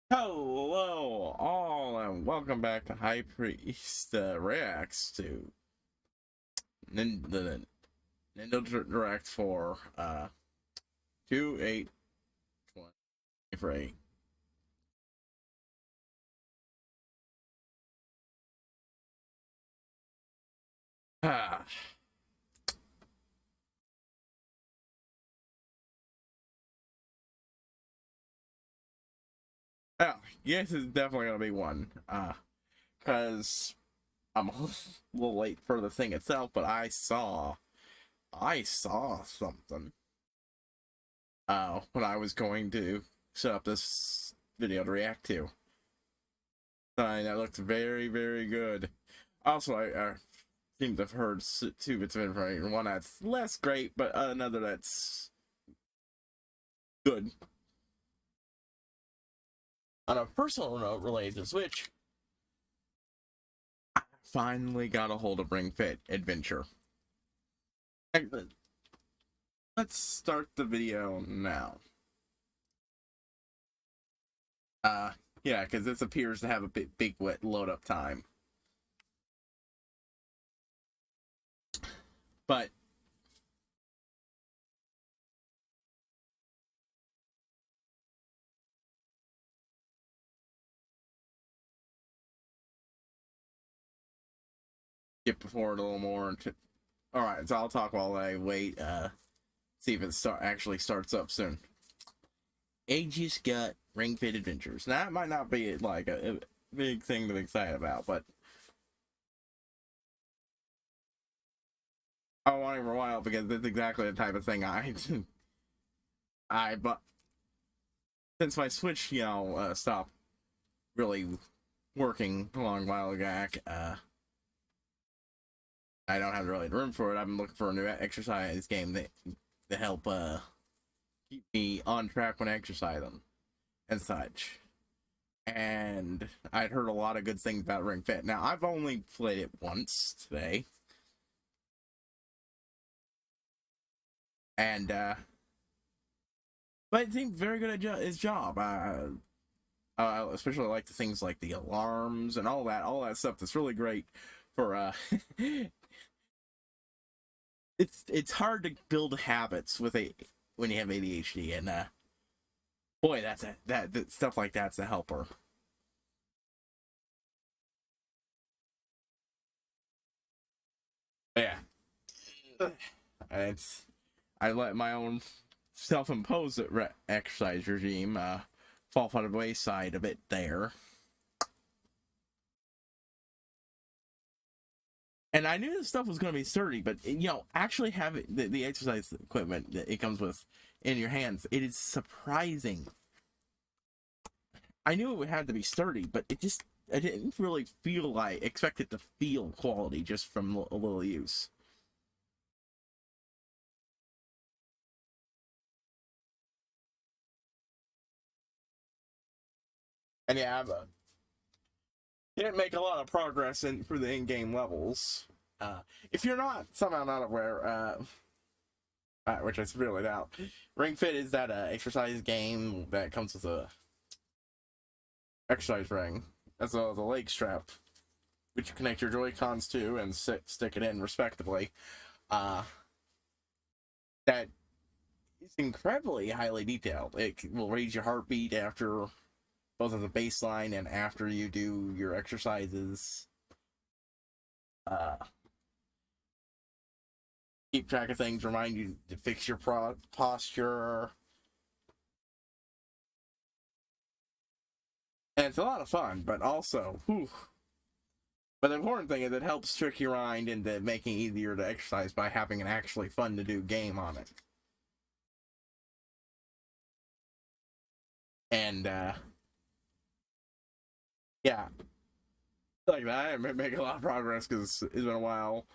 Hello, all, and welcome back to HighPriest reacts to the Nintendo Direct for 2/8/23. Ah, well, yes, it's definitely gonna be one. Because I'm a little late for the thing itself, but I saw something. When I was going to set up this video to react to. That looks very, very good. Also, I seem to have heard two bits of information. One that's less great, but another that's good. On a personal note related to Switch, I finally got a hold of Ring Fit Adventure. Let's start the video now. Yeah, because this appears to have a big wet load up time. But skip forward a little more. Alright, so I'll talk while I wait, see if it actually starts up soon. Aegis got Ring Fit Adventures. Now, that might not be like a big thing to be excited about, but I want it for a while because it's exactly the type of thing but since my Switch, stopped really working a long while back, I don't have really the room for it. I've been looking for a new exercise game to help keep me on track when exercising and such. And I'd heard a lot of good things about Ring Fit. Now, I've only played it once today. And, but it seemed very good at his job. Especially like the things like the alarms and all that stuff that's really great for, it's hard to build habits when you have ADHD, and, boy, that stuff like that's a helper. But yeah. And I let my own self-imposed exercise regime fall by the wayside a bit there. And I knew this stuff was going to be sturdy, but actually having the exercise equipment that it comes with in your hands, it is surprising. I knew it would have to be sturdy, but I didn't really feel like expect it to feel quality just from a little use. And yeah, didn't make a lot of progress for the in-game levels. If you're somehow not aware, which I severely doubt, Ring Fit is that exercise game that comes with a exercise ring as well as a leg strap, which you connect your Joy-Cons to and stick it in respectively. That is incredibly highly detailed. It will raise your heartbeat after both as a baseline and after you do your exercises. Keep track of things, remind you to fix your posture. And it's a lot of fun, but also, whew. But the important thing is it helps trick your mind into making it easier to exercise by having an actually fun to do game on it. And, yeah. Like that, I make a lot of progress because it's been a while.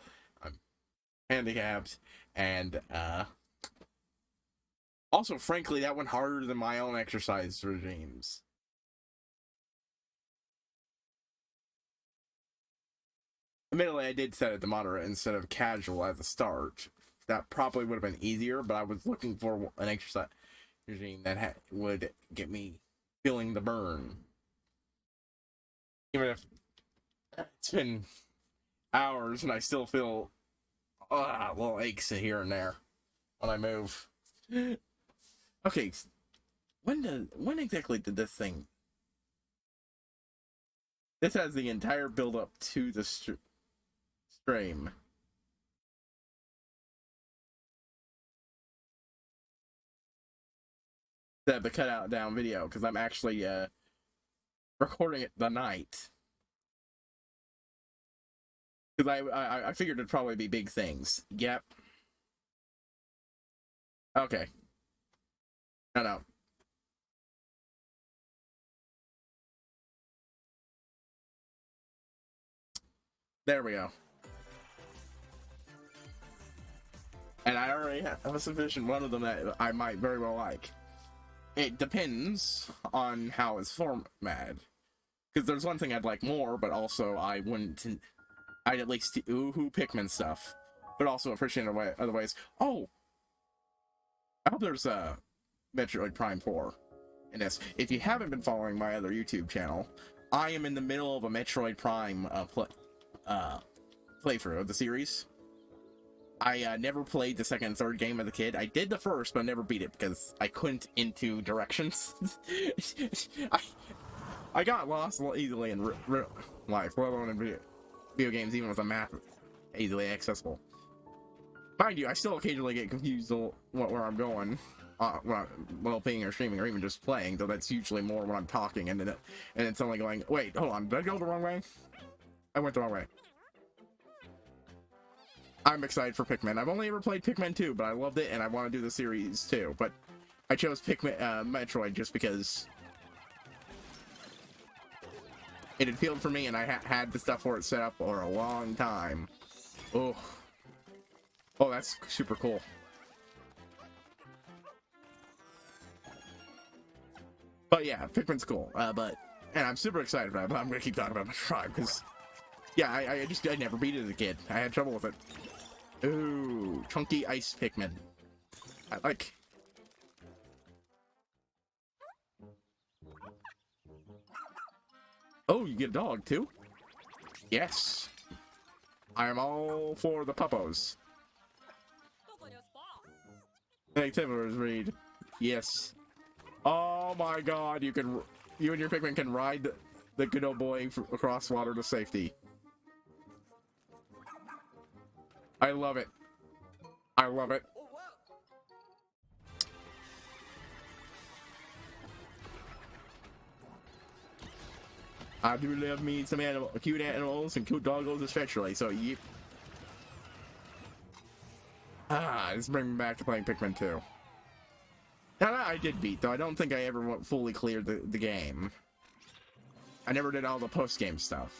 I'm handicapped. And, also, frankly, that went harder than my own exercise regimes. Admittedly, I did set it to moderate instead of casual at the start. That probably would have been easier, but I was looking for an exercise regime that would get me feeling the burn. Even if it's been hours and I still feel little aches here and there when I move. Okay, when exactly did this thing? This has the entire build up to the stream. The cutout down video, because I'm actually recording it the night. Because I figured it'd probably be big things. Yep. Okay. No. There we go. And I already have a sufficient one of them that I might very well like. It depends on how it's formatted. Because there's one thing I'd like more, but also I'd at least ooh Pikmin stuff. But also appreciate other ways. Oh! I hope there's a Metroid Prime 4 in this. If you haven't been following my other YouTube channel, I am in the middle of a Metroid Prime playthrough of the series. I never played the second and third game as a kid. I did the first, but I never beat it because I couldn't into directions. I got lost easily in real life, let alone in video games, even with a map easily accessible. Mind you, I still occasionally get confused where I'm going while playing or streaming or even just playing, though that's usually more when I'm talking and then suddenly going, wait, hold on, did I go the wrong way? I went the wrong way. I'm excited for Pikmin. I've only ever played Pikmin 2, but I loved it and I want to do the series too. But I chose Pikmin Metroid just because it appealed for me and I had the stuff for it set up for a long time. Oh, that's super cool. But yeah, Pikmin's cool. And I'm super excited about it, but I'm gonna keep talking about my tribe because yeah, I never beat it as a kid. I had trouble with it. Ooh, chunky ice Pikmin. I like. Oh, you get a dog too? Yes. I am all for the puppos. Activities read. Yes. Oh my god, you and your Pikmin can ride the good old boy across water to safety. I love it. I love it. I do love me some cute animals and cute doggos especially, so yep. This brings me back to playing Pikmin 2. Now that I did beat, though I don't think I ever fully cleared the game. I never did all the post-game stuff.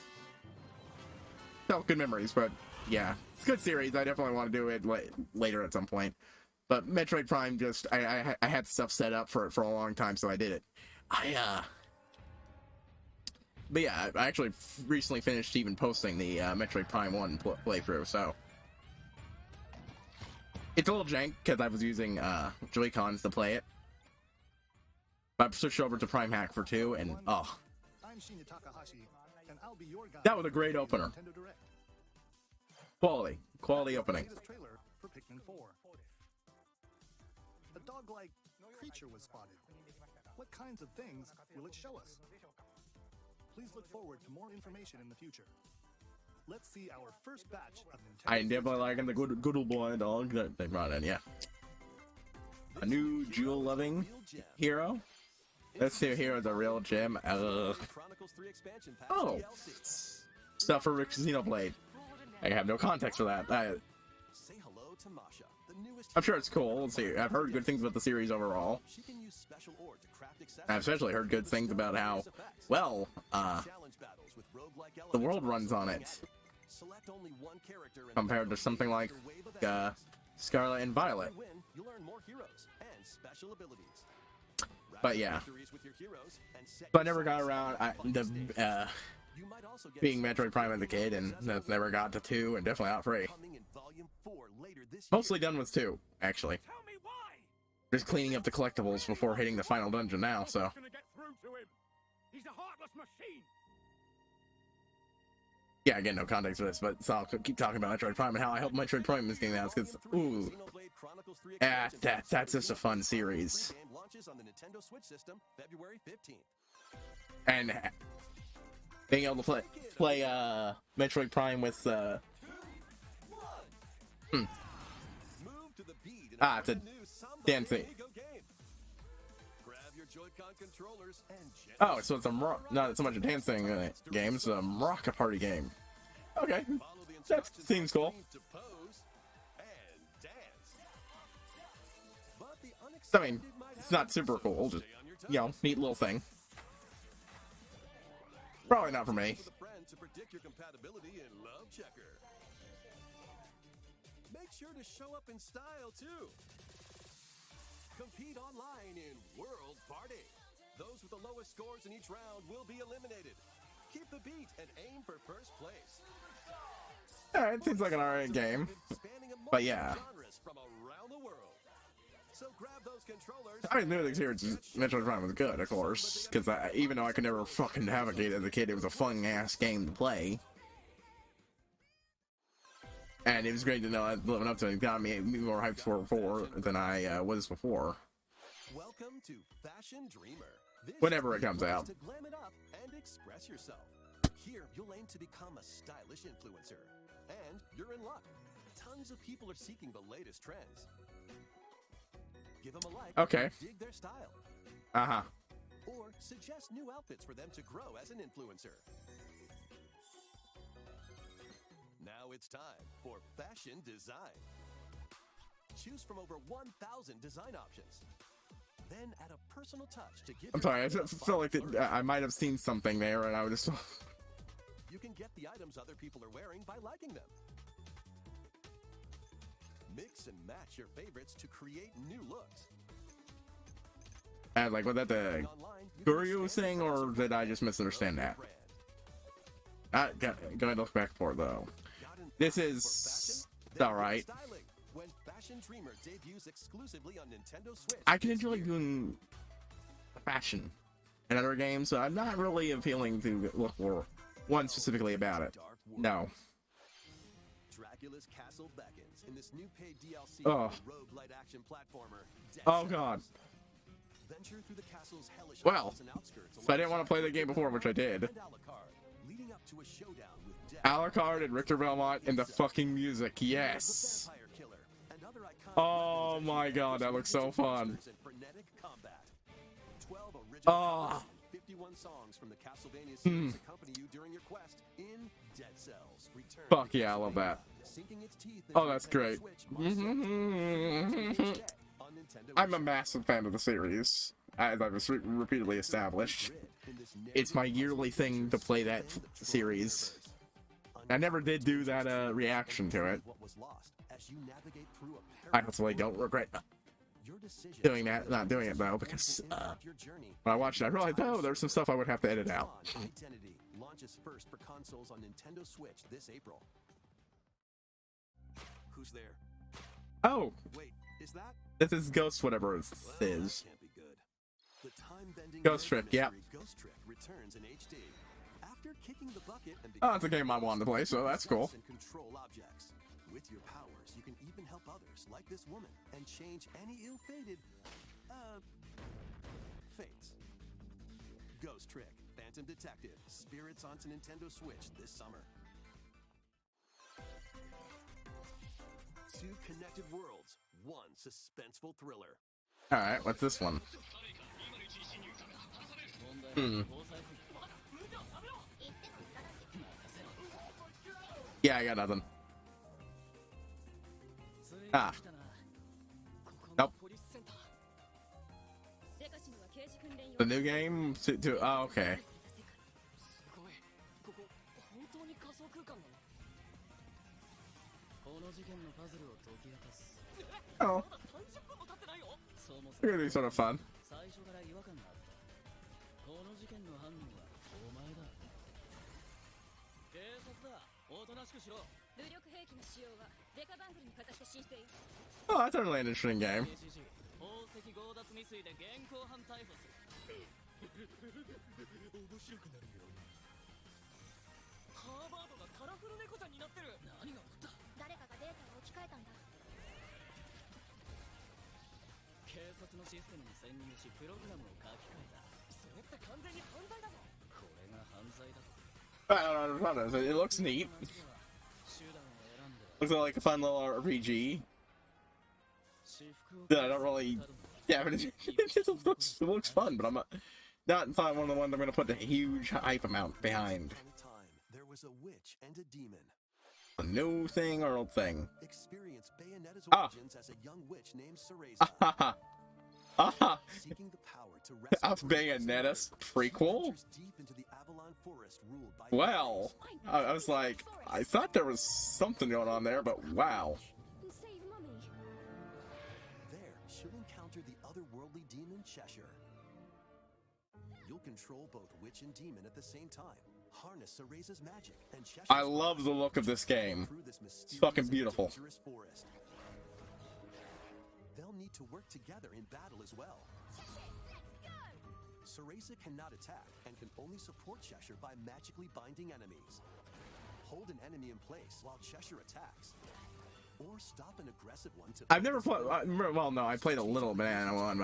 Felt good memories, but yeah, it's a good series. I definitely want to do it later at some point. But Metroid Prime, just I had stuff set up for it for a long time, so I did it. But yeah, I actually recently finished even posting the Metroid Prime 1 playthrough, so it's a little jank because I was using Joy-Cons to play it. But I've switched over to Prime Hack for 2, and oh, that was a great opener. Quality opening. A dog-like creature was spotted. What kinds of things will it show us? Please look forward to more information in the future. Let's see our first batch of Nintendo. I definitely liking the good old boy dog that they brought in, yeah. A new jewel-loving hero. Let's see, here is a real gem. Oh, stuff for Xenoblade. I have no context for that. I'm sure it's cool. Let's see. I've heard good things about the series overall. I've especially heard good things about how well the world runs on it compared to something like Scarlet and Violet. But yeah, but I never got around being Metroid Prime as a kid, and never got to 2, and definitely not 3. Mostly done with 2, actually. Just cleaning up the collectibles before hitting the final dungeon now, so. to him. He's a heartless machine. Yeah, again, no context for this, but so I'll keep talking about Metroid Prime and how I hope Metroid Prime is getting out, because, ooh, that's just a fun series. And being able to play Metroid Prime with, it's a dancing. Oh, so it's not so much a dancing game, it's a Rocket Party game. Okay, that seems cool. I mean, it's not super cool, just, you know, neat little thing. Probably not for me. Make sure to show up in style too. Compete online in World Party. Those with the lowest scores in each round will be eliminated. Keep the beat and aim for first place. Yeah, it seems like an alright game, but yeah. From around the world. So grab those controllers. I didn't know the series Metroid Prime was good, of course, because even though I could never fucking navigate as a kid, it was a fun ass game to play. And it was great to know that living up to it got me more hyped for 4 than I was before. Welcome to Fashion Dreamer. Whenever it comes out. To glam it up and express yourself. Here, you'll aim to become a stylish influencer. And you're in luck. Tons of people are seeking the latest trends. Give them a like. Okay. Dig their style. Uh-huh. Or suggest new outfits for them to grow as an influencer. Now it's time for fashion design. Choose from over 1,000 design options. Then add a personal touch to give. I'm sorry, I felt like I might have seen something there, and I would just. You can get the items other people are wearing by liking them. Mix and match your favorites to create new looks. And like, was that the Guru thing, or did I just misunderstand that? Gonna look back for it, though. This is alright. When Fashion Dreamer debuts exclusively on Nintendo Switch. I can enjoy doing fashion in other games, so I'm not really appealing to look for one specifically about it. No. Dracula's Castle beckons in this new paid DLC roguelite action platformer. Oh god. Venture through the castle's hellish well, if I didn't want to play the game before, which I did. Leading up to a showdown with Alucard and Richter Belmont and the fucking music, yes. Oh my god, that looks so fun. 12 51 songs from the Castlevania series accompany you during your quest in Dead Cells. Fuck yeah, I love that. Oh, that's great. I'm a massive fan of the series, as I've repeatedly established. It's my yearly thing to play that series. I never did do that reaction to it. I hopefully don't regret doing that, not doing it though, because when I watched it, I realized, oh, there's some stuff I would have to edit out. Identity launches first for consoles on Nintendo Switch this April. Who's there? Oh, wait, is that? This is Ghost, whatever it is. Can't be good. The time-bending Ghost Trick, yeah. Ghost Trick returns in HD. After kicking the bucket and oh, it's a game I wanted to play, so that's cool. And control objects. With your powers, you can even help others, like this woman, and change any ill-fated, fates. Ghost Trick, Phantom Detective, Spirits onto Nintendo Switch this summer. Two connected worlds, one suspenseful thriller. Alright, what's this one? Yeah, I got nothing. Ah. Nope. The new game? Oh, okay. Oh. It's gonna be sort of fun. Oh, that's totally an interesting game. I don't know. It looks neat. Looks like a fun little RPG. Yeah, I don't really. Yeah, but it looks fun, but I'm not one of the ones I'm going to put a huge hype amount behind. There was a witch and a demon. A new thing or old thing? Experience Bayonetta's origins as a young witch named Cereza. Seeking the power to rescue Bayonetta's prequel? deep into the Avalon forest ruled by Well, I was like, I thought there was something going on there, but wow. There, she'll encounter the otherworldly demon Cheshire. You'll control both witch and demon at the same time. Harness Cereza's magic and Cheshire's I love the look of this game. through this It's fucking beautiful. dangerous forest. They'll need to work together in battle as well. Cereza cannot attack and can only support Cheshire by magically binding enemies. Hold an enemy in place while Cheshire attacks. Or stop an aggressive one to... I've never played. Well, no, I played a little bit of one,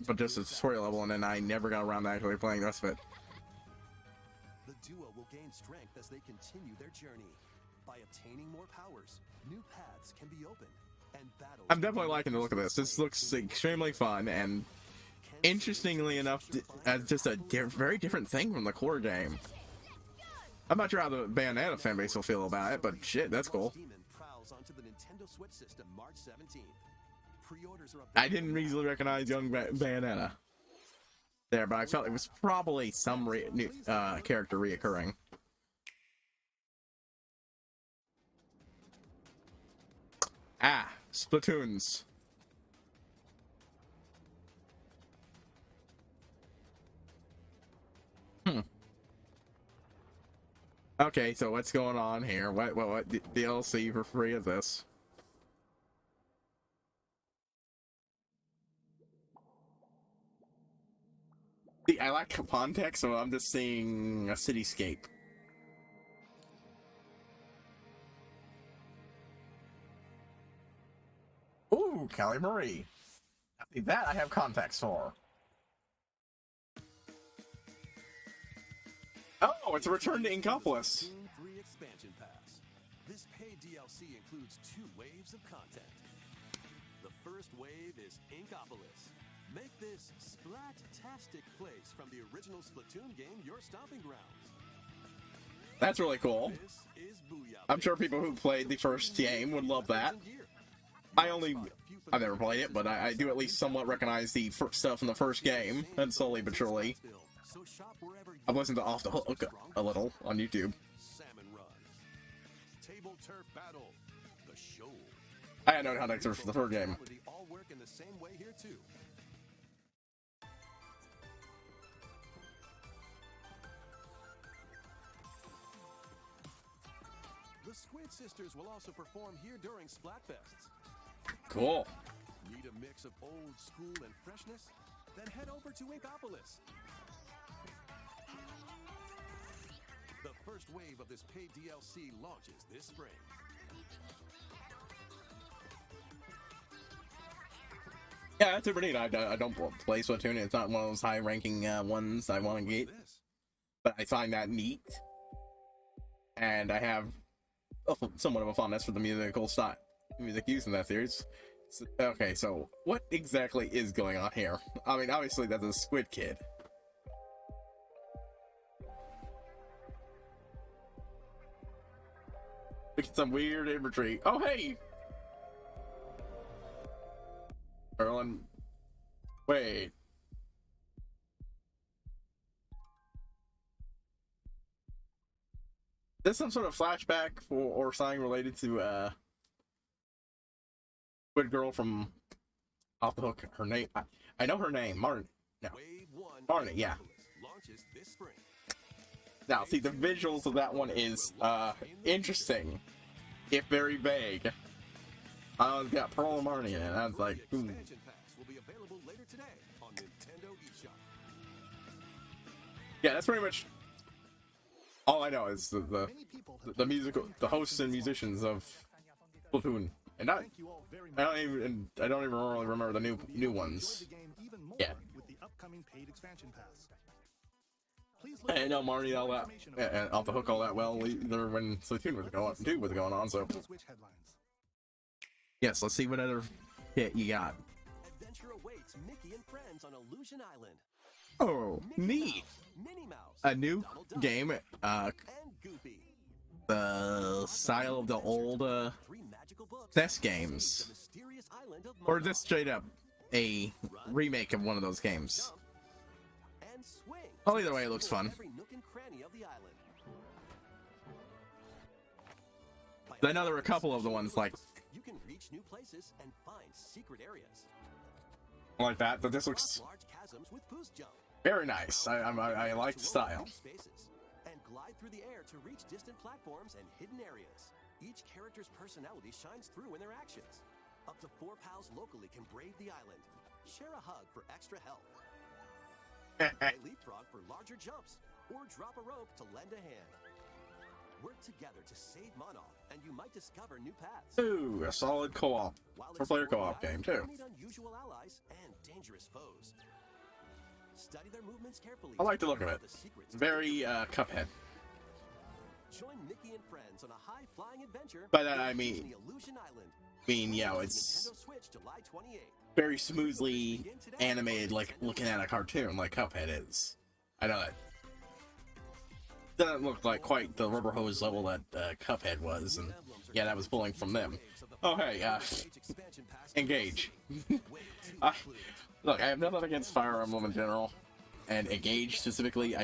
but just a tutorial level, and then I never got around to actually playing the rest of it. The duo will gain strength as they continue their journey. By obtaining more powers, new paths can be opened, and battles... I'm definitely liking the look of this. This looks extremely fun, and interestingly enough, as just a very different thing from the core game. I'm not sure how the Bayonetta fanbase will feel about it, but shit, that's cool. Onto the Nintendo Switch system March 17th. Pre-orders are I didn't easily recognize young Bayonetta there, but I felt it was probably some new character reoccurring. Ah, Splatoons. Okay, so what's going on here? What DLC for free is this? See, I like context, so I'm just seeing a cityscape. Ooh, Callie Marie. That I have context for. Oh, it's a return to Inkopolis. 3 expansion pass. This paid DLC includes 2 waves of content. The first wave is Inkopolis. Make this splat-tastic place from the original Splatoon game your stomping grounds. That's really cool. This is Booyah. I'm sure people who played the first game would love that. I've never played it, but I do at least somewhat recognize the stuff in the first game, and slowly but surely. I've listened to Off the Hook a little on YouTube. Salmon Run. Table Turf Battle. The Show. I had no context for the first game. They all work in the same way here too. The Squid Sisters will also perform here during Splatfests. Cool. Need a mix of old school and freshness? Then head over to Inkopolis. The first wave of this paid DLC launches this spring. Yeah, that's super neat. I don't play Splatoon. It's not one of those high-ranking ones I want to get, but I find that neat, and I have somewhat of a fondness for the music used in that series. Okay, so what exactly is going on here? I mean, obviously that's a Squid Kid. Look at some weird imagery. Oh, hey! Erlen. Wait. Is this some sort of flashback or something related to, Squid Girl from Off the Hook? Her name, I know her name, Martin. No. Martin, yeah. Launches this spring. Now, see, the visuals of that one is, interesting, if very vague. It's got Pearl and Marnie in it, and I was like, Expansion pass will be available later today on Nintendo eShop. Yeah, that's pretty much all I know is Many people have the musical, the hosts and musicians of Splatoon, and Thank you all very much. I don't even really remember the new Enjoy ones. the game even more Yeah. with the upcoming paid expansion pass. Please look I didn't know Marty all that, information about off the hook all that well either when Splatoon was going on. So Nintendo Switch headlines. yes, let's see what other hit you got. Adventure awaits Mickey and friends on Illusion Island. Oh, Mickey neat! Mouse, Minnie Mouse, A new Donald Duck, game, and Goofy. the style of the old 3 magical books. NES games, The mysterious island of or Mono. just straight up a remake of one of those games. Jump and swing. Oh, either way, it looks fun. Every nook and cranny of the island. I know there were a couple of the ones like You can reach new places and find secret areas. that, but this looks Large chasms with boost jump. very nice. I like the style. Spaces and glide through the air to reach distant platforms and hidden areas. Each character's personality shines through in their actions. Up to 4 pals locally can brave the island. Share a hug for extra help. Play leapfrog for larger jumps, or drop a rope to lend a hand. Work together to save Monarch, and you might discover new paths. Ooh, a solid co-op, While 4-player exploring co-op the game island, too. you'll meet unusual allies and dangerous foes. Study their movements carefully. I like the look of it. The secrets to Very Cuphead. Join Mickey and friends on a high-flying adventure. By that I mean, the Illusion Island. it's Nintendo Switch, July 28th. very smoothly animated, like looking at a cartoon, like Cuphead is. I know that. Doesn't look like quite the rubber hose level that Cuphead was, and yeah, that was pulling from them. Oh hey, Engage. Look, I have nothing against Fire Emblem in general, and Engage specifically.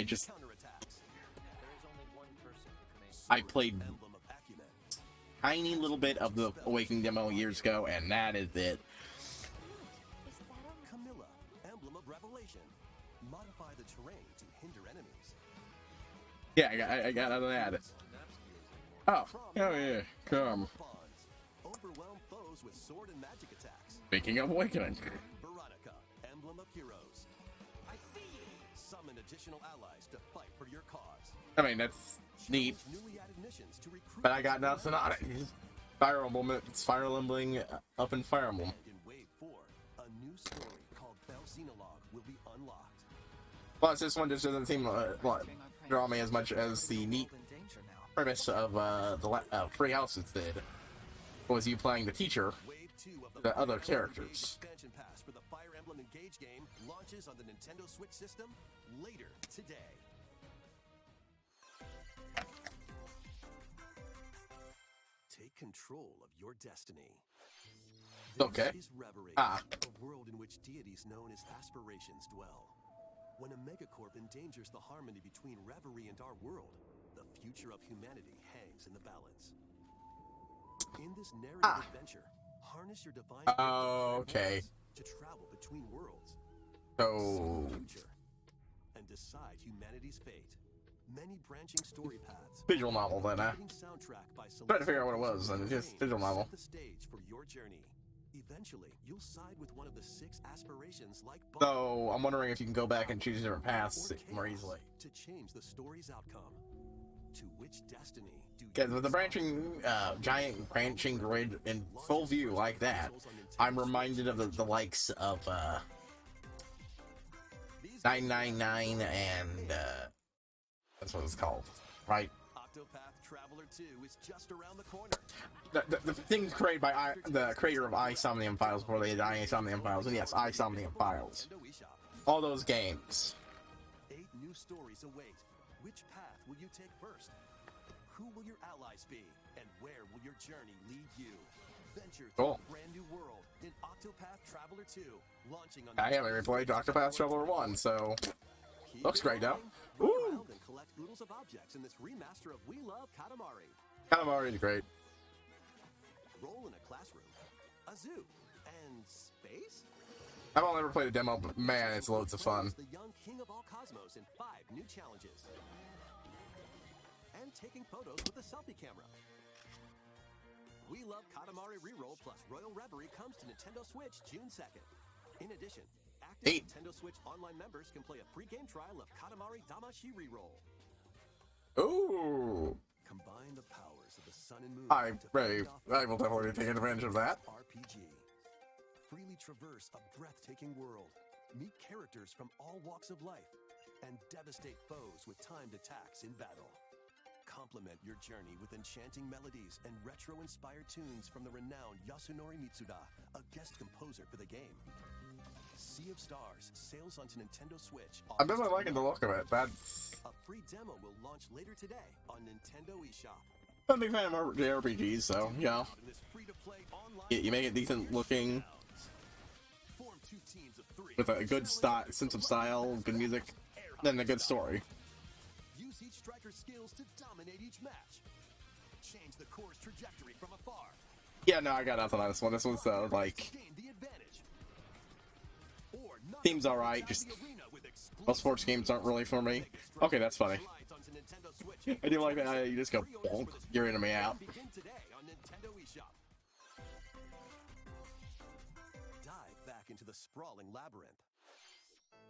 I played tiny little bit of the Awakening demo years ago, and that is it. Camilla, emblem of revelation. Modify the terrain to hinder enemies. Yeah, I got none of that. Oh yeah, come. Bonds. Overwhelm foes with sword and magic attacks. Speaking of Awakening. Veronica, emblem of heroes. I see you. Summon additional allies to fight for your cause. I mean, that's neat, Newly added missions to recruit. but I got nothing on it. Fire Emblem, it's Fire Emblem up in Fire Emblem. And in Wave 4, a new story called Bell Xenologue will be unlocked. Plus, this one just doesn't seem draw me as much as the neat premise of the Three Houses did. Was you playing the teacher, Wave 2 of the other Fire Emblem characters? Expansion Pass for the Fire Emblem Engage game launches on the Nintendo Switch system later today. Take control of your destiny. Okay. This is Reverie, Ah. a world in which deities known as aspirations dwell. When a megacorp endangers the harmony between Reverie and our world, the future of humanity hangs in the balance. In this narrative adventure, harness your divine Okay. to travel between worlds, So, the future, and decide humanity's fate. Many branching story paths. visual novel then, Soundtrack by Trying to figure out what it was, and it's just visual novel. Set the stage for your journey. Eventually, you'll side with one of the 6 aspirations like So, I'm wondering if you can go back and choose different paths or more chaos easily. to change the story's outcome. To which destiny do Because you with the respond? branching, giant branching grid in full view like that, I'm reminded of the likes of 999 and that's what it's called, right? Octopath Traveler 2 is just around the corner. The things created by the creator of iSomnium Files before they had iSomnium Files, and yes, iSomnium Files. Nintendo eShop. All those games. 8 new stories await. Which path will you take first? Who will your allies be? And where will your journey lead you? Venture through Cool. a brand new world in Octopath Traveler 2, launching on I haven't replayed Octopath Traveler 1, so Keep looks great though. Run Woo! around and collect oodles of objects in this remaster of We Love Katamari. Katamari is great. Roll in a classroom, a zoo, and space? I've only ever played a demo, but man, it's loads of fun. The young king of all cosmos in 5 new challenges. And taking photos with a selfie camera. We Love Katamari Reroll plus Royal Reverie comes to Nintendo Switch June 2nd. In addition, 8. Nintendo Switch Online members can play a free game trial of Katamari Damacy Reroll. Ooh. Combine the powers of the sun and moon. I to fend off will definitely take advantage of that. RPG. Freely traverse a breathtaking world. Meet characters from all walks of life. And devastate foes with timed attacks in battle. Complement your journey with enchanting melodies and retro-inspired tunes from the renowned Yasunori Mitsuda, a guest composer for the game. Sea of Stars sails onto Nintendo Switch. I'm definitely liking the look of it. That's... A free demo will launch later today on Nintendo eShop. I'm a big fan of JRPGs, so, you know. In this free-to-play online You make it decent looking, Form 2 teams of 3. with a good sense of style, good music, then a good story. Use each striker's skills to dominate each match. Change the course trajectory from afar. Yeah, no, I got nothing on this one. This one's, like, Gain the advantage. Or knock theme's out alright, the just... arena with explosive Well, sports games aren't really for me. Okay, that's funny. slides onto Nintendo Switch. I do like that. You just go, bonk, your enemy out. Begin today on Nintendo eShop. Dive back into the sprawling labyrinth.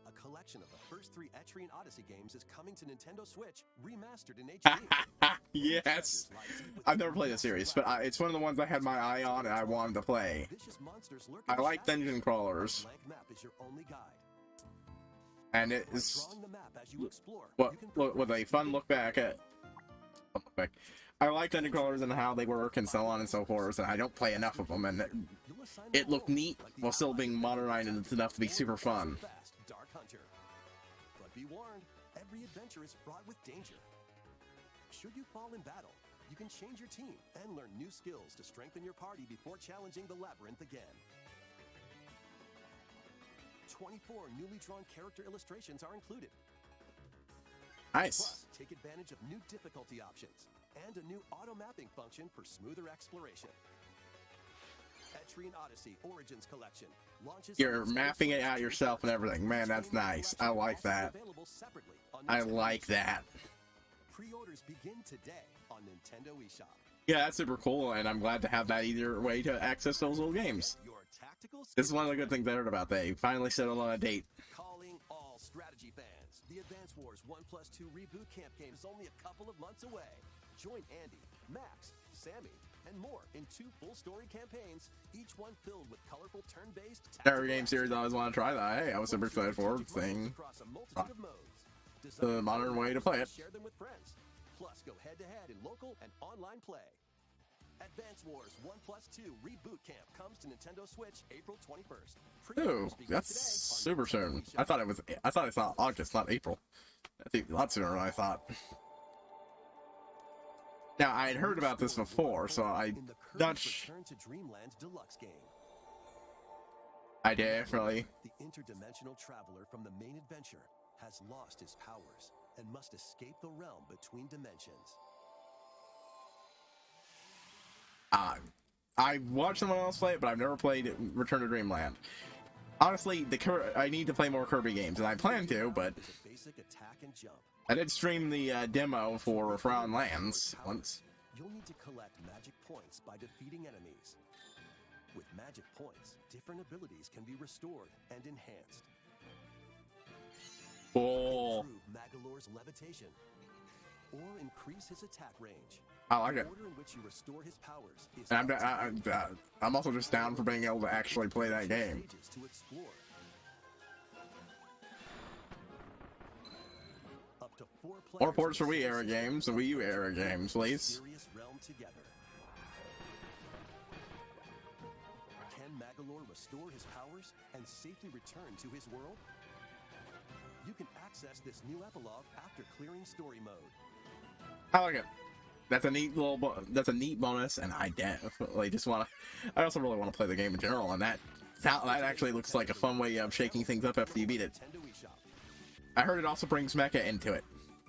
A collection of the first 3 Etrian Odyssey games is coming to Nintendo Switch, remastered in HD. Yes! I've never played the series, but it's one of the ones I had my eye on and I wanted to play. Vicious monsters lurk I in the like shadows. dungeon crawlers, Blank map is your only guide. and it is Drawing the map as you explore, what you can with a fun look back at. I like dungeon crawlers and how they work and so on and so forth, and I don't play enough of them, and You'll assign it a looked role, neat like the while still being Outlaw, modernized and it's enough to be super fun. fast Dark Hunter. But be warned, every adventure is fraught with danger. Should you fall in battle, you can change your team and learn new skills to strengthen your party before challenging the labyrinth again. 24 newly drawn character illustrations are included. Nice. Plus, take advantage of new difficulty options and a new auto mapping function for smoother exploration. Etrian Odyssey Origins Collection launches. You're mapping it out yourself and everything. Man, that's nice. I like that. Available separately on I Nintendo like eShop. that. Pre-orders begin today on Nintendo eShop. Yeah, that's super cool, and I'm glad to have that either way to access those old games. Your tactical This is one of the good things I heard about. They finally settled on a date. Calling all strategy fans. The Advance Wars 1+2 Reboot Camp game is only a couple of months away. Join Andy, Max, Sammy, and more in 2 full-story campaigns, each one filled with colorful turn-based Every game series I always want to try that. Hey, I was super excited for it. Thing. The modern way to play it. Share them with friends. Plus, go head-to-head in local and online play. Advance Wars 1+2 Reboot Camp comes to Nintendo Switch April 21st. Ooh, Pre-orders begin that's today on super Nintendo soon. eShop. I thought it saw August, not April. That's a lot sooner than I thought. Now, I had heard about this before, so I In the not Kirby's Return to Dreamland Deluxe game. I definitely. The interdimensional traveler from the main adventure has lost his powers and must escape the realm between dimensions. I watched someone else play it, but I've never played Return to Dreamland. Honestly, I need to play more Kirby games, and I plan to, but With a basic attack and jump. I did stream the demo for Frown Lands once. You'll need to collect magic points by defeating enemies. With magic points, different abilities can be restored and enhanced. Cool. Improve Magolor's levitation, or increase his attack range. I like The it. order in which you restore his powers is And up to I'm also just down for being able to actually play that game. stages to explore. Up to 4 players More ports for in a Wii single era system games and Wii U era games, please. Serious realm together. Can Magolor restore his powers and safely return to his world? You can access this new epilogue after clearing story mode. I like it. That's a neat that's a neat bonus, and I definitely just want to. I also really want to play the game in general, and that actually looks like a fun way of shaking things up after you beat it. Nintendo eShop. I heard it also brings mecha into it.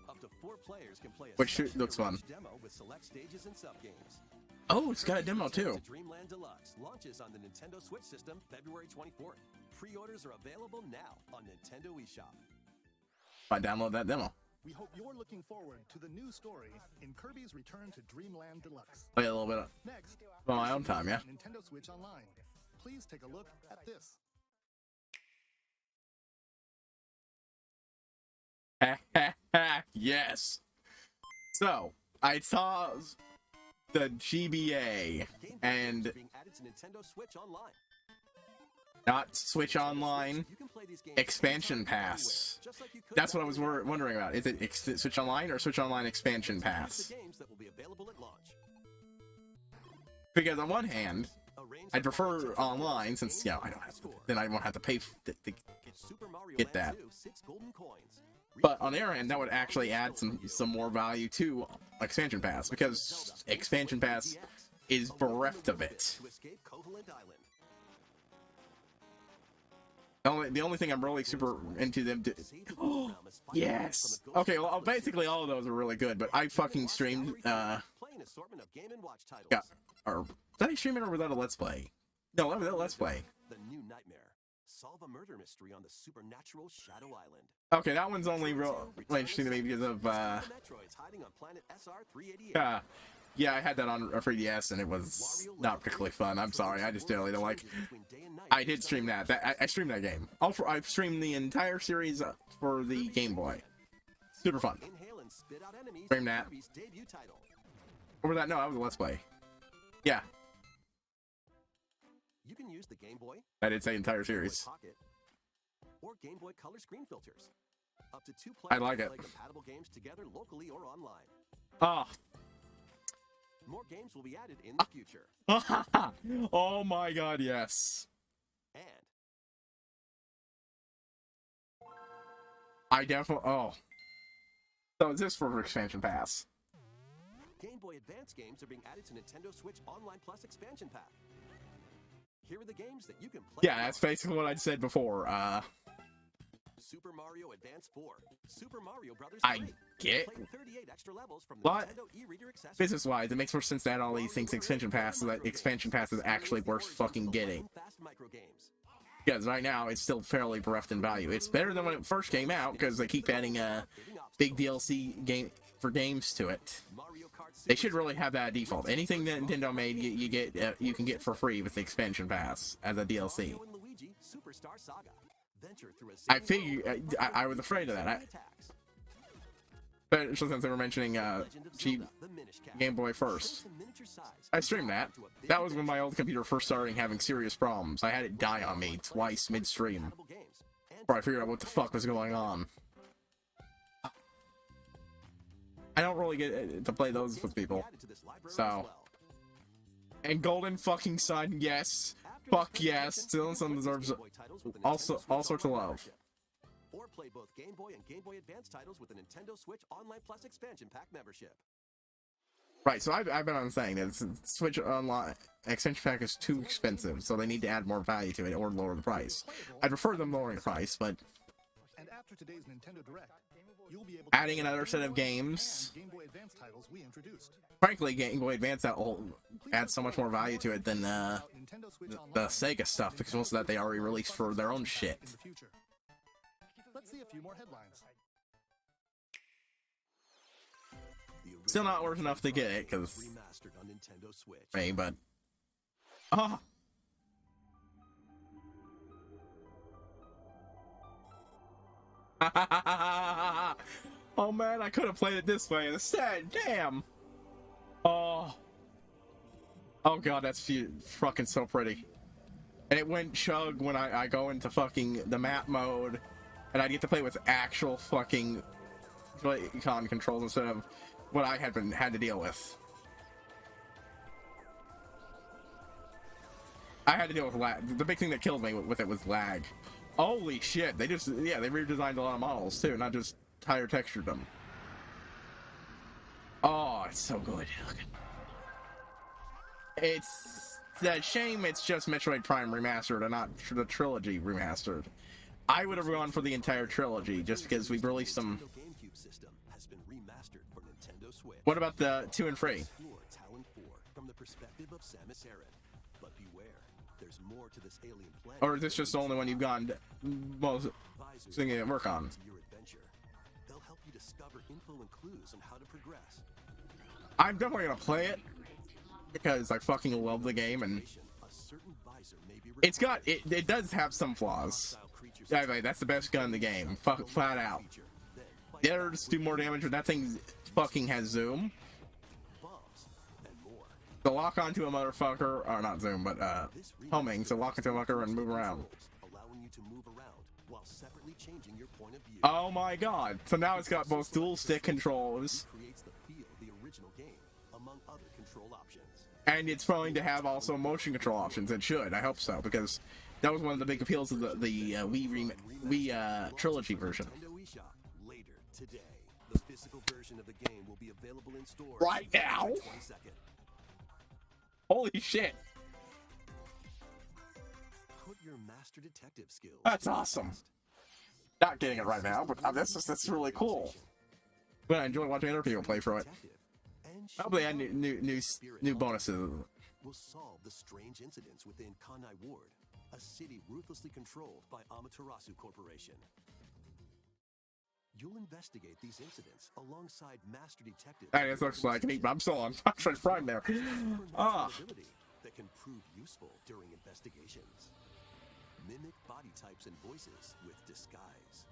Up to 4 players can play a Which section looks or fun. each demo with select stages and sub-games. Oh, it's got a demo too. Dreamland Deluxe launches on the Nintendo Switch system February 24th. Pre-orders are available now on Nintendo eShop. I download that demo. We hope you're looking forward to the new story in Kirby's Return to Dreamland Deluxe. Play a little bit Next, on my own time, yeah. Nintendo Switch Online. Please take a look at this. Yes. So I saw the GBA and being added to Nintendo Switch Online. not Switch Online expansion pass. That's what I was wondering about. Is it Switch Online or Switch Online expansion pass? Games that will be available at launch. Because on one hand, I'd prefer online since, you know, I don't have to, then I won't have to pay to get that. But on the other hand, that would actually add some more value to expansion pass, because expansion pass is bereft of it. The only thing I'm really super into them to... Oh, yes! Okay, well, basically all of those are really good, but I fucking streamed, yeah, or... Did I stream it or was that a Let's Play? No, that was a Let's Play. The New Nightmare. Solve a murder mystery on the supernatural Shadow Island. Okay, that one's only really interesting to me because of, yeah, I had that on a 3DS and it was not particularly fun. I'm sorry, I just really don't like... I did stream that. I streamed that game. I've streamed the entire series for the Game Boy. Super fun. Stream that. Or was that? No, that was a Let's Play. Yeah. You can use the Game Boy. I did say entire series. Or Game Boy Color screen filters. Up to 2 I players like it. play compatible games together locally or online. Oh. More games will be added in the future. Oh my god, yes. And I definitely... Oh. So is this for expansion pass? Game Boy Advance games are being added to Nintendo Switch Online Plus expansion pack. Here are the games that you can play. Yeah, that's basically what I said before. Super Mario Advance 4, Super Mario Brothers 3. I get... Play 38 extra levels from the What? Nintendo e-reader accessory. Business-wise, it makes more sense to add all these things to expansion pass so that expansion pass is actually worth fucking getting. Fast micro games. Because right now, it's still fairly bereft in value. It's better than when it first came out, because they keep adding big DLC games to it. They should really have that default. Anything that Nintendo made, you can get for free with the expansion pass as a DLC. I figured I was afraid of that. Especially since they were mentioning cheap Game Boy first. I streamed that. That was when my old computer first started having serious problems. I had it die on me twice midstream before I figured out what the fuck was going on. I don't really get to play those with people. So. And Golden fucking Sun, yes. Fuck yes. Golden Sun deserves all sorts of love. Or play both Game Boy and Game Boy Advance titles with the Nintendo Switch Online Plus expansion pack membership. Right, so I've been on saying that Switch Online expansion pack is too expensive, so they need to add more value to it or lower the price. I'd prefer them lowering the price, but And after today's Nintendo Direct, you'll be able to adding another set of games, Game Boy Advance titles we introduced. frankly, Game Boy Advance that will add so much more value to it than the Sega stuff, because most of that they already released for their own shit. In the future. Let's see a few more headlines. Still not worth enough to get it, because Remastered on Nintendo Switch. hey, but oh. Oh man, I could have played it this way instead. Damn. Oh. Oh god, that's fucking so pretty. And it went chug when I go into fucking the map mode, and I get to play with actual fucking Joy-Con controls instead of what I had to deal with. I had to deal with lag. The big thing that killed me with it was lag. Holy shit! They redesigned a lot of models too, not just higher textured them. Oh, it's so good. It's a shame it's just Metroid Prime Remastered and not the trilogy remastered. I would have gone for the entire trilogy just because we've released them. GameCube system has been remastered for Nintendo Switch. What about the 2 and 3? Explore Talon 4 from the perspective of Samus Aran. But beware, there's more to this alien planet. Or is this just the only one you've gone most thinking to work on? Your adventure. They'll help you discover info and clues on how to progress. I'm definitely gonna play it because I fucking love the game, and A certain visor may be it's got it does have some flaws. Yeah, that's the best gun in the game, flat out. The others do more damage, but that thing fucking has zoom. Bombs, and more. So lock onto a motherfucker, or not zoom, but This homing. So lock into a motherfucker and move around. controls, allowing you to move around while separately changing your point of view. Oh my god! So now it's got both dual stick controls, Creates the feel of the original game, among other control options. and it's going to have also motion control options. It should. I hope so, because that was one of the big appeals of the Wii trilogy version. Nintendo eShop later today. The physical version of the game will be available in stores Right now? February 22nd. Holy shit! Put your master detective skills. That's awesome. Not getting it right now, but that's really cool. But I enjoy watching other people play through it. Probably add new bonuses. Will solve the strange incidents within Kanai Ward, a city ruthlessly controlled by Amaterasu Corporation. You'll investigate these incidents alongside Master Detective. That just looks like me, but I'm still on Metroid Prime there. Ah, That can prove useful during investigations. Mimic body types and voices with disguise.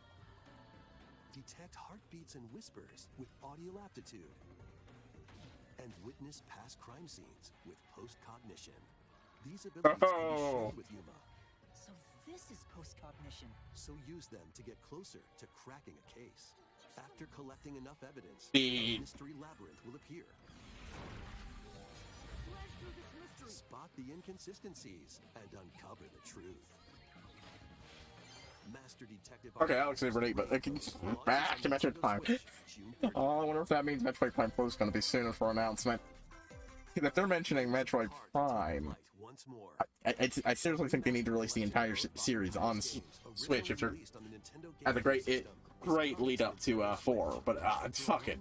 Detect heartbeats and whispers with audio aptitude. And witness past crime scenes with post-cognition. These abilities can be shared with Yuma, So this is post-cognition. so use them to get closer to cracking a case. After collecting enough evidence, The- a mystery labyrinth will appear. Spot the inconsistencies and uncover the truth. Master Detective. okay, that looks pretty neat, but it can back to Metroid Prime. Oh, I wonder if that means Metroid Prime 4 is going to be sooner for announcement. If they're mentioning Metroid Prime, Once more. I seriously think they need to release the entire series on Switch if they're as a great lead up to 4. But fuck it,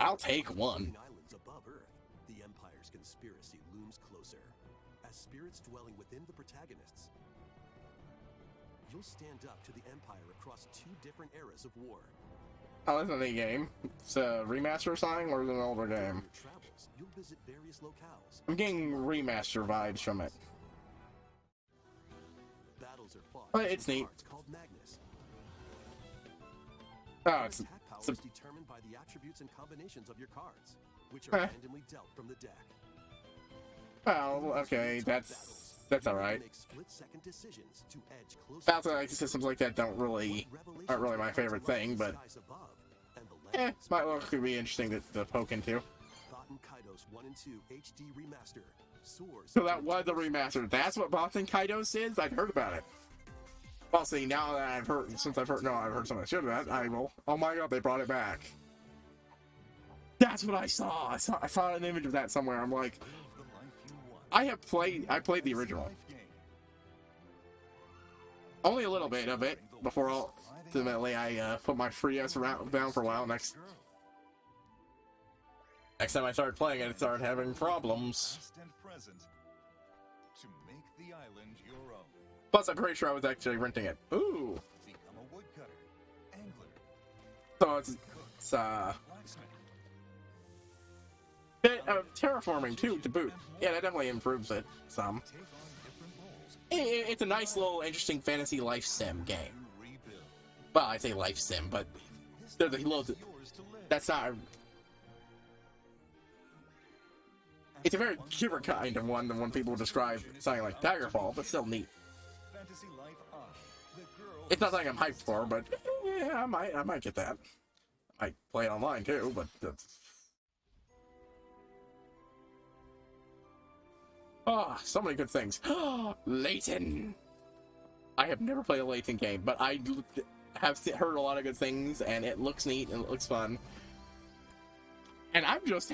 I'll take one. Islands above Earth, the Empire's conspiracy looms closer. As spirits dwelling within the protagonists, you'll stand up to the Empire across 2 different eras of war. Oh, that's a neat game. It's a remaster or something, or is it an older During game? your travels, you'll visit various locales. I'm getting remaster vibes from it. Battles are fought But using it's neat. cards called Magnus. Oh, it's Attack power it's a, is determined by the attributes and combinations of your cards, which are randomly dealt from the deck. well, okay, that's all right. Make split-second decisions to edge closer. Battle like systems like that aren't really my favorite thing, but might look could be interesting to poke into. Baten Kaitos 1 and 2 HD remaster. Soars. So that was a remaster. That's what Baten Kaitos is? I've heard about it. Well, see, now that I've heard something shit about it, I will. Oh my god, they brought it back. That's what I saw. I saw an image of that somewhere. I'm like, I played the original. Only a little bit of it before ultimately I put my 3DS down for a while. Next time I started playing it, it started having problems. Past and present, to make the island your own. Plus, I'm pretty sure I was actually renting it. Ooh. Become a woodcutter, angler, So it's blacksmith. bit of terraforming too to boot. Yeah, that definitely improves it some. Take on different roles. It's a nice little interesting fantasy life sim game. You rebuild. Well, I say life sim, but there's a loads of, Yours to live. that's not. It's a very different kind of one than when people describe something like Daggerfall, but still neat. Fantasy life on. The girl. It's not something I'm hyped for, but yeah, I might get that. I might play it online too, but that's... Oh, so many good things. Layton! I have never played a Layton game, but I have heard a lot of good things, and it looks neat, and it looks fun. And I'm just...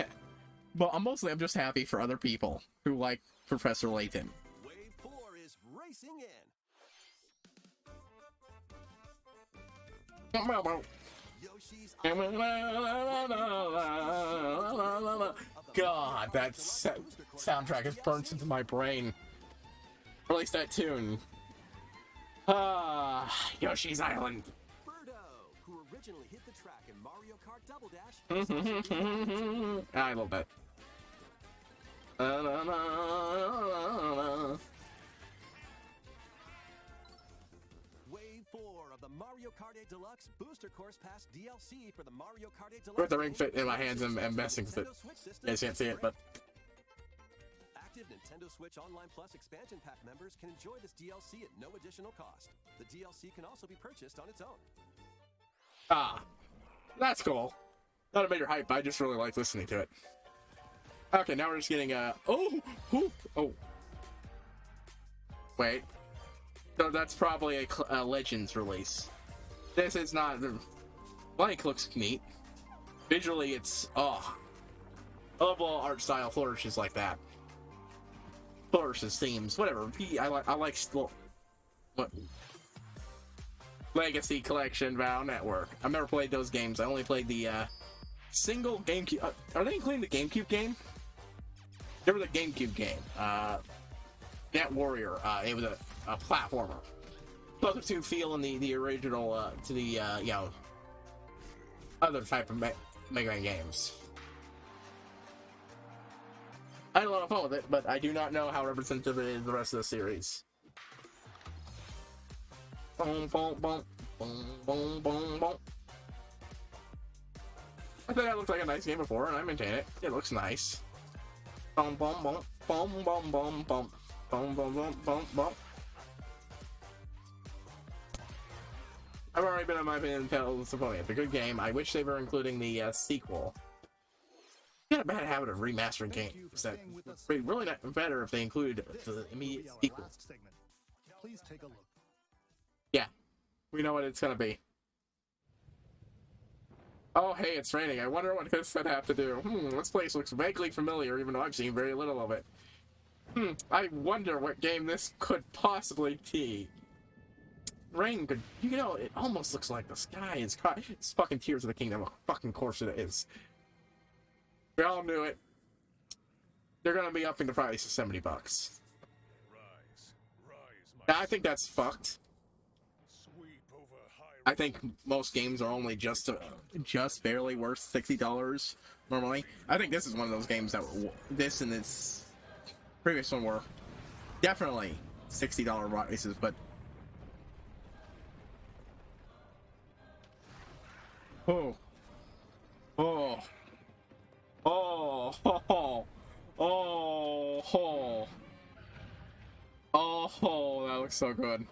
I'm just happy for other people who like Professor Layton. Wave 4 is racing in. Yoshi's God, that soundtrack is burnt into my brain. Or at least that tune. Yoshi's Island. Birdo, who originally hit the track in Mario Kart Double Dash. I love that. Wave 4 of the Mario Mario Kart 8 Deluxe Booster Course Pass DLC for the Mario Kart 8 Deluxe. With the ring fit in my hands and messing with it. You guys can't see it, but Active Nintendo Switch Online Plus expansion pack members can enjoy this DLC at no additional cost. The DLC can also be purchased on its own. that's cool. Not a major hype, I just really like listening to it. Okay, now we're just getting oh. Wait. So that's probably a Legends release. This is not. Blank looks neat. Visually, it's overall art style flourishes like that. Flourishes themes, whatever. I like what? Legacy Collection, Vow Network. I've never played those games. I only played the single GameCube. Are they including the GameCube game? They were the GameCube game. Net Warrior. It was a platformer. Closer to feel in the original to the other type of Mega Man games. I had a lot of fun with it, but I do not know how representative it is the rest of the series. Boom, boom, boom, boom, boom, boom, boom. I think that looked like a nice game before, and I maintain it. It looks nice. Boom, boom, boom, boom, boom, boom, boom, boom, boom, boom, boom, boom. I've already been on my opinion Tales of Symphonia. It's a good game. I wish they were including the sequel. Got a bad habit of remastering games. That would be really not better if they included the immediate sequel. Please take a look. Yeah, we know what it's gonna be. Oh, hey, it's raining. I wonder what this would have to do. This place looks vaguely familiar, even though I've seen very little of it. I wonder what game this could possibly be. Rain could, it almost looks like the sky is caught. It's fucking Tears of the Kingdom. Of fucking course it is. We all knew it. They're gonna be upping the price to $70. Rise, I think that's fucked. I think most games are only just barely worth $60 normally. I think this is one of those games that this and its previous one were definitely $60 prices, but oh, that looks so good.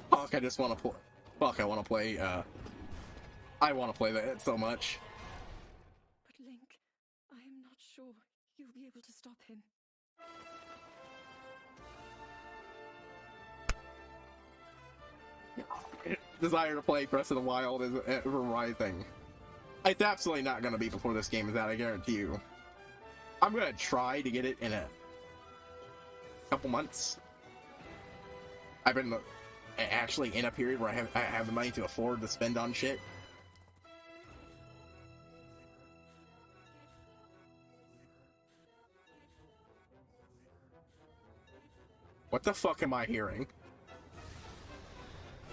Fuck, I just want to play. Fuck, I want to play. I want to play that so much. But Link, I am not sure you'll be able to stop him. Desire to play Breath of the Wild is ever rising. It's absolutely not going to be before this game is out, I guarantee you. I'm going to try to get it in a couple months. I've been actually in a period where I have the money to afford to spend on shit. What the fuck am I hearing?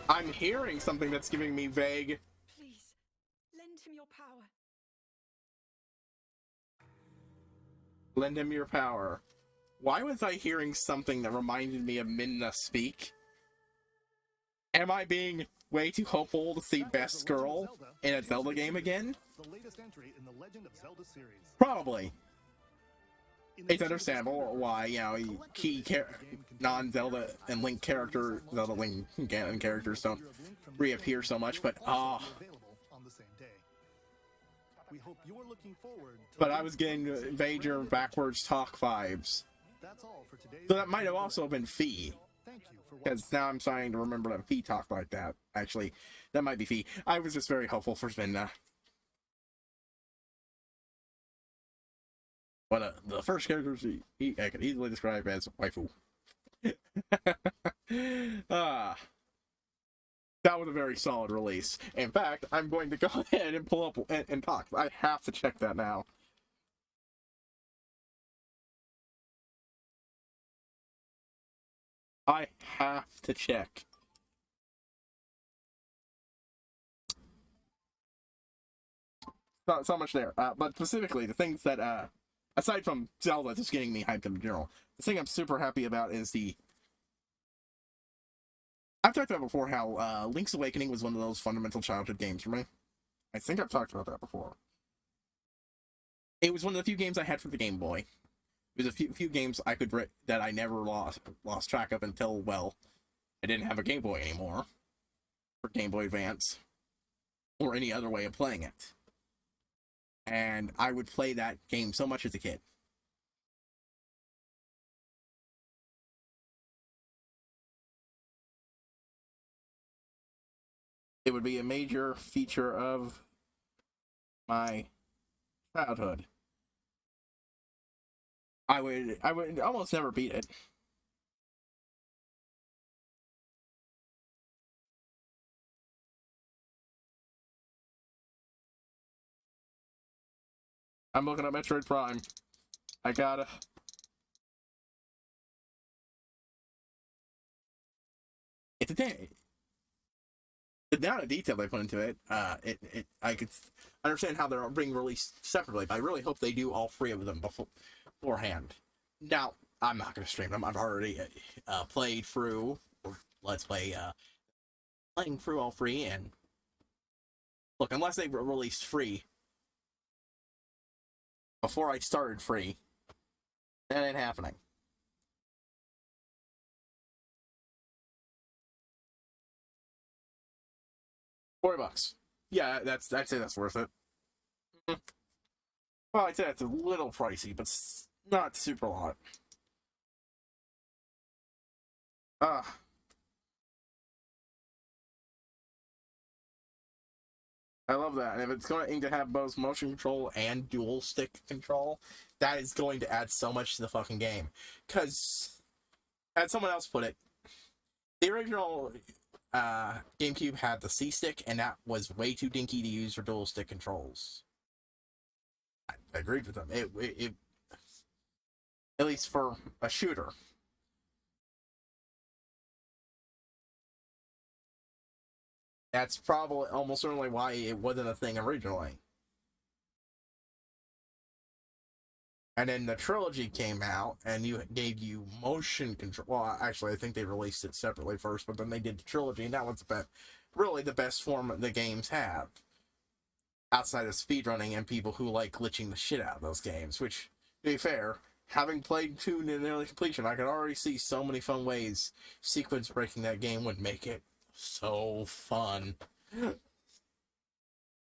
I'm hearing something that's giving me vague... Please, lend him your power. Lend him your power. Why was I hearing something that reminded me of Midna speak? Am I being way too hopeful to see Best Girl in a Zelda game again? The latest entry in the Legend of Zelda series. Probably. It's understandable why, key non-Zelda and Link character, Zelda Link Ganon characters don't reappear so much, but We hope you're looking forward to but I was getting Vader backwards talk vibes. That's all for today. So that might have also been Fee. Thank you for Because now I'm starting to remember that Fee talked like that. Actually, that might be Fee. I was just very hopeful for Svenna. But the first characters I could easily describe as waifu. That was a very solid release. In fact, I'm going to go ahead and pull up and talk. I have to check that now. I have to check. Not so much there, but specifically the things that, aside from Zelda just getting me hyped in general, the thing I'm super happy about is the I've talked about before how Link's Awakening was one of those fundamental childhood games for me. I think I've talked about that before. It was one of the few games I had for the Game Boy. It was a few games I could that I never lost track of until, well, I didn't have a Game Boy anymore, or Game Boy Advance, or any other way of playing it. And I would play that game so much as a kid. It would be a major feature of my childhood. I would almost never beat it. I'm looking at Metroid Prime. I gotta. It's a thing. The amount of detail they put into it, I could understand how they're being released separately, but I really hope they do all three of them beforehand. Now, I'm not going to stream them. I've already played through, or let's play, playing through all three, and look, unless they were released free before I started free, that ain't happening. $40. Yeah, I'd say that's worth it. Well, I'd say that's a little pricey, but not super lot. I love that. And if it's going to have both motion control and dual stick control, that is going to add so much to the fucking game. Because, as someone else put it, the original GameCube had the C stick, and that was way too dinky to use for dual stick controls. I agreed with them. It at least for a shooter. That's probably almost certainly why it wasn't a thing originally. And then the trilogy came out, and gave you motion control. Well, actually, I think they released it separately first, but then they did the trilogy, and that was really the best form the games have. Outside of speedrunning and people who like glitching the shit out of those games, which, to be fair, having played 2 to nearly completion, I could already see so many fun ways sequence breaking that game would make it so fun.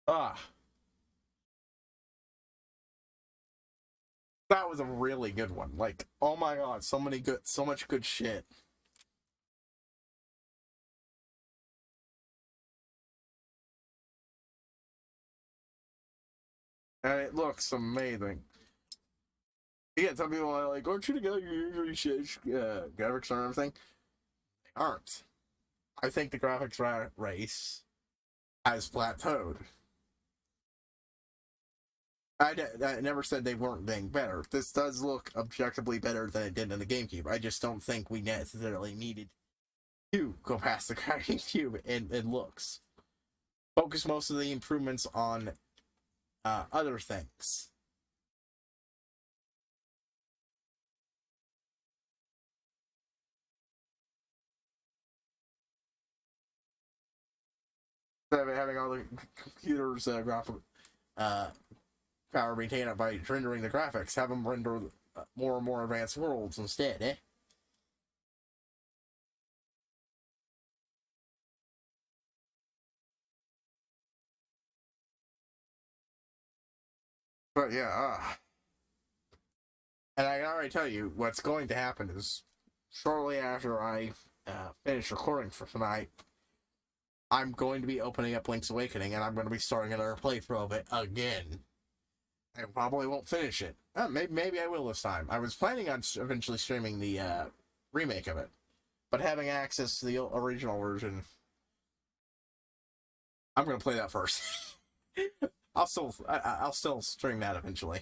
Ah. That was a really good one. Like, oh my god, so much good shit. And it looks amazing. Yeah, some people are like, aren't you the guy who graphics and everything? They aren't. I think the graphics race has plateaued. I never said they weren't getting better. This does look objectively better than it did in the GameCube. I just don't think we necessarily needed to go past the GameCube in looks. Focus most of the improvements on other things. Instead of having all the computers graphic power maintained up by rendering the graphics, have them render more and more advanced worlds instead, eh? But yeah, and I can already tell you what's going to happen is shortly after I finish recording for tonight, I'm going to be opening up Link's Awakening, and I'm going to be starting another playthrough of it again. I probably won't finish it. Maybe I will this time. I was planning on eventually streaming the remake of it, but having access to the original version, I'm going to play that first. I'll still stream that eventually.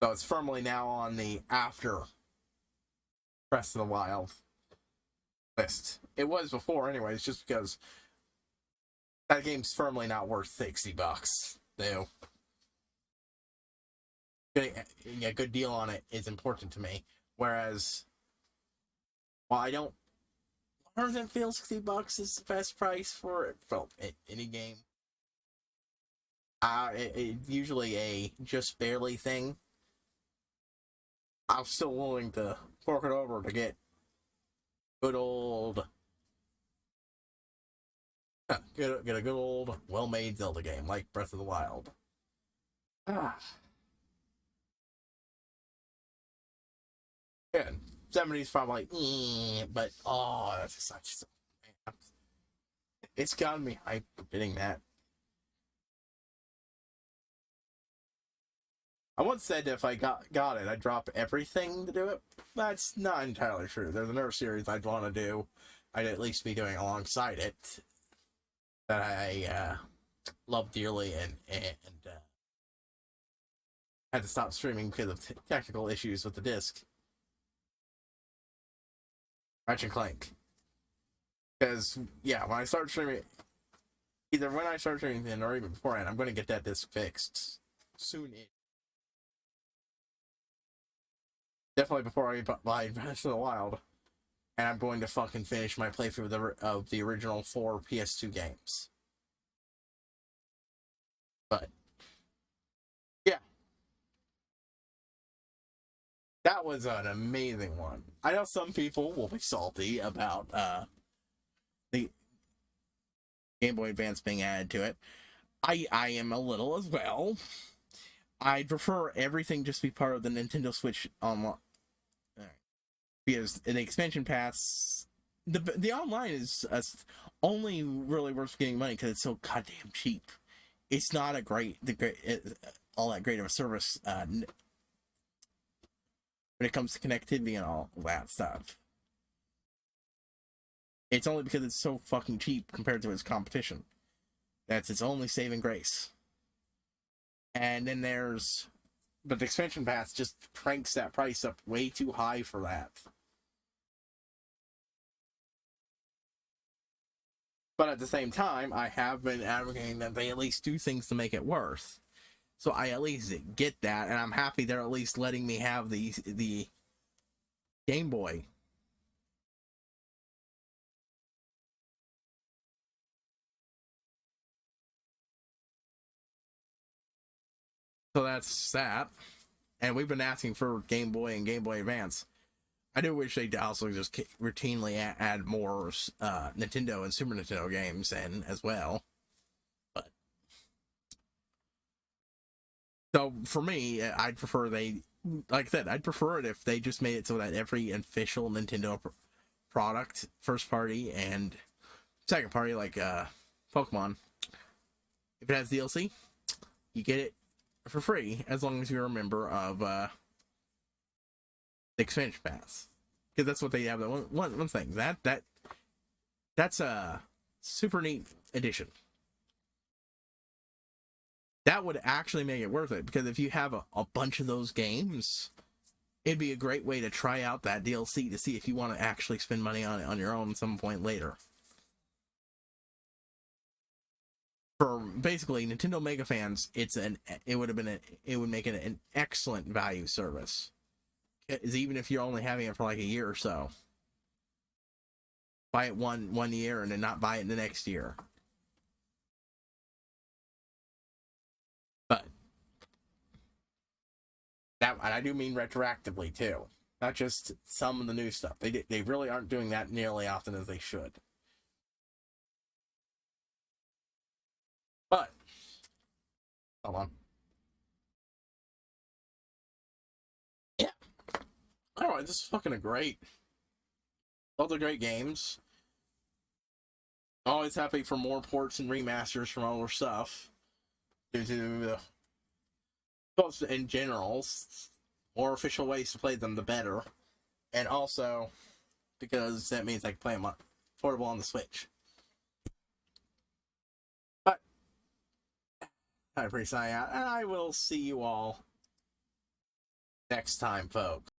So it's firmly now on the after Breath of the Wild list. It was before, anyways, just because that game's firmly not worth $60. Though getting a good deal on it is important to me. Whereas While I don't 100% feel $60 is the best price for any game. It's usually a just barely thing. I'm still willing to fork it over to get good old, get a good old, well-made Zelda game like Breath of the Wild. Ah. Yeah, 70's probably, but that's just such. It's gotten me hyped for getting that. I once said if I got it, I'd drop everything to do it. That's not entirely true. There's another series I'd want to do. I'd at least be doing alongside it that I love dearly and had to stop streaming because of technical issues with the disc. Ratchet & Clank. Because, yeah, when I start streaming, either when I start streaming or even beforehand, I'm going to get that disc fixed soon. Definitely before I buy Breath of the Wild. And I'm going to fucking finish my playthrough of the original 4 PS2 games. But, yeah. That was an amazing one. I know some people will be salty about the Game Boy Advance being added to it. I am a little as well. I'd prefer everything just be part of the Nintendo Switch online. Because the expansion pass, the online is only really worth getting money because it's so goddamn cheap. It's not all that great of a service when it comes to connectivity and all that stuff. It's only because it's so fucking cheap compared to its competition. That's its only saving grace. And then but the expansion pass just cranks that price up way too high for that. But at the same time, I have been advocating that they at least do things to make it worth. So I at least get that, and I'm happy they're at least letting me have the Game Boy. So that's that. And we've been asking for Game Boy and Game Boy Advance. I do wish they'd also just routinely add more Nintendo and Super Nintendo games in as well. But so for me, I'd prefer like I said, I'd prefer it if they just made it so that every official Nintendo product, first party and second party, like Pokemon, if it has DLC, you get it for free as long as you're a member of the expansion pass, because that's what they have. One thing that's a super neat addition. That would actually make it worth it, because if you have a bunch of those games, it'd be a great way to try out that DLC to see if you want to actually spend money on it on your own at some point later. For basically Nintendo Mega fans, it would make it an excellent value service. Is even if you're only having it for like a year or so, buy it one year and then not buy it the next year. But that, and I do mean retroactively too, not just some of the new stuff. They really aren't doing that nearly often as they should. But hold on. Yeah. Alright, this is fucking great. All the great games. Always happy for more ports and remasters from older stuff. Due to both in general, more official ways to play them, the better. And also because that means I can play them portable on the Switch. But HighPriest signing out, and I will see you all next time, folks.